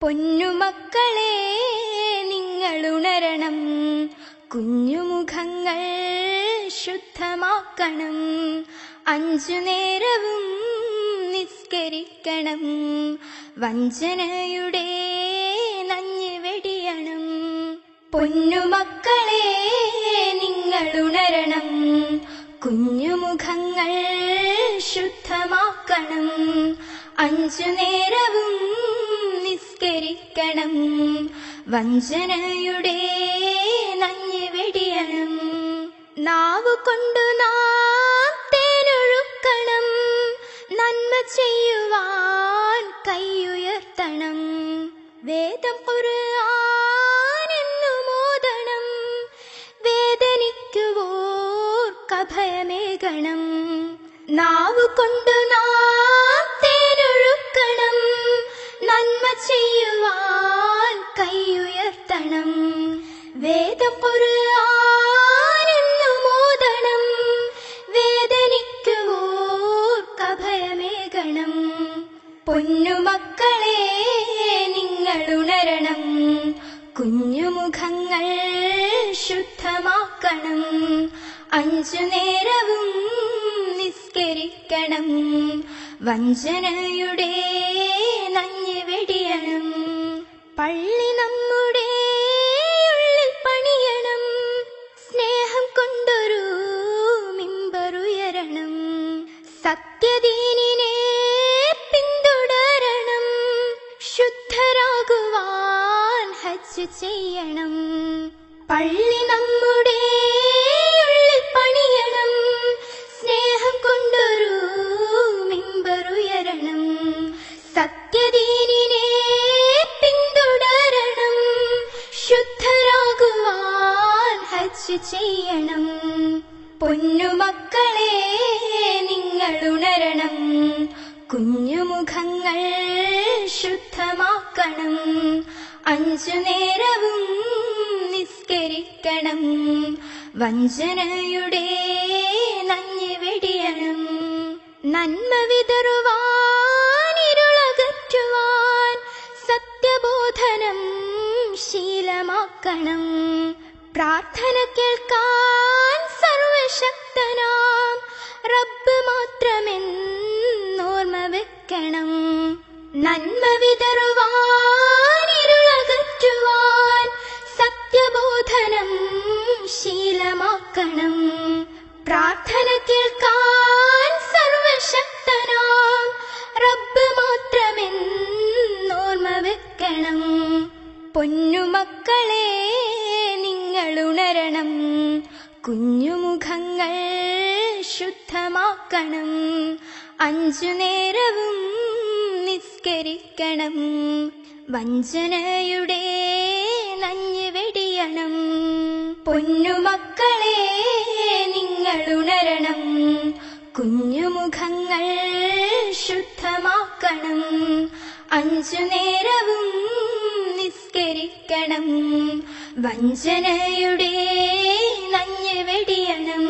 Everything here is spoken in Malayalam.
പൊന്നുമക്കളെ നിങ്ങളുണരണം, കുഞ്ഞുമുഖങ്ങൾ ശുദ്ധമാക്കണം, 5 നേരവും നിസ്കരിക്കണം, വഞ്ചനയുടെ നഞ്ഞ് വെടിയണം. പൊന്നുമക്കളെ നിങ്ങളുണരണം, കുഞ്ഞുമുഖങ്ങൾ ശുദ്ധമാക്കണം, 5 നേരവും നിസ്കരിക്കണം, വഞ്ചനയുടെ നഞ്ഞ് വെടിയണം. നാവുകൊണ്ടു നാം തേനൊഴുക്കണം, നന്മ ചെയ്യുവാൻ കൈയുയർത്തണം, വേദം ഖുർആൻ എന്നു മോദണം, വേദനിക്കുവോർക്കഭയമേകണം. നാവുകൊണ്ടു നാം തേനൊഴുക്കണം, നന്മ ചെയ്യുവാൻ കൈയുയർത്തണം, വേദം ഖുർആൻ എന്നു മോദണം, വേദനിക്കുവോർക്കഭയമേകണം. പൊന്നുമക്കളെ നിങ്ങളുണരണം, കുഞ്ഞുമുഖങ്ങൾ ശുദ്ധമാക്കണം, 5 നേരവും നിസ്കരിക്കണം, വഞ്ചനയുടെ നഞ്ഞ് വെടിയണം. പള്ളി നമ്മുടെ ഉള്ളിൽ പണിയണം, സ്നേഹം കൊണ്ടൊരു മിമ്പറുയരണം, സത്യദീനിനെ പിന്തുടരണം, ശുദ്ധരാകുവാൻ ഹജ്ജ് ചെയ്യണം. പള്ളി നമ്മുടെ ഉള്ളിൽ പണിയണം, സ്നേഹം കൊണ്ടൊരു മിമ്പറുയരണം, സത്യദീനിനെ പിന്തുടരണം, ശുദ്ധരാകുവാൻ ഹജ്ജ് ചെയ്യണം. പൊന്നുമക്കളെ നിങ്ങളുണരണം, കുഞ്ഞുമുഖങ്ങൾ ശുദ്ധമാക്കണം, 5 നേരവും നിസ്കരിക്കണം, വഞ്ചനയുടെ നഞ്ഞ് വെടിയണം. നന്മ വിതറുവാൻ ഇരുളകറ്റുവാൻ സത്യബോധനം ശീലമാക്കണം, പ്രാർത്ഥന കേൾക്കാൻ സർവശക്തനാം റബ്ബ് മാത്രമെന്നോർമ്മ വെക്കണം. നന്മ വിതറുവാൻ ഇരുളകറ്റുവാൻ സത്യബോധനം ശീലമാക്കണം, പ്രാർത്ഥന കേൾക്കാൻ സർവശക്തനാം റബ്ബ് മാത്രമെന്നോർമ്മ വെക്കണം. പൊന്നുമക്കളെ നിങ്ങളുണരണം, കുഞ്ഞുമുഖങ്ങൾ ശുദ്ധമാക്കണം, 5 നേരവും നിസ്കരിക്കണം, വഞ്ചനയുടെ നഞ്ഞ് വെടിയണം. പൊന്നുമക്കളെ നിങ്ങളുണരണം, കുഞ്ഞുമുഖങ്ങൾ ശുദ്ധമാക്കണം, 5 നേരവും നിസ്കരിക്കണം, വഞ്ചനയുടെ നഞ്ഞ് വെടിയണം.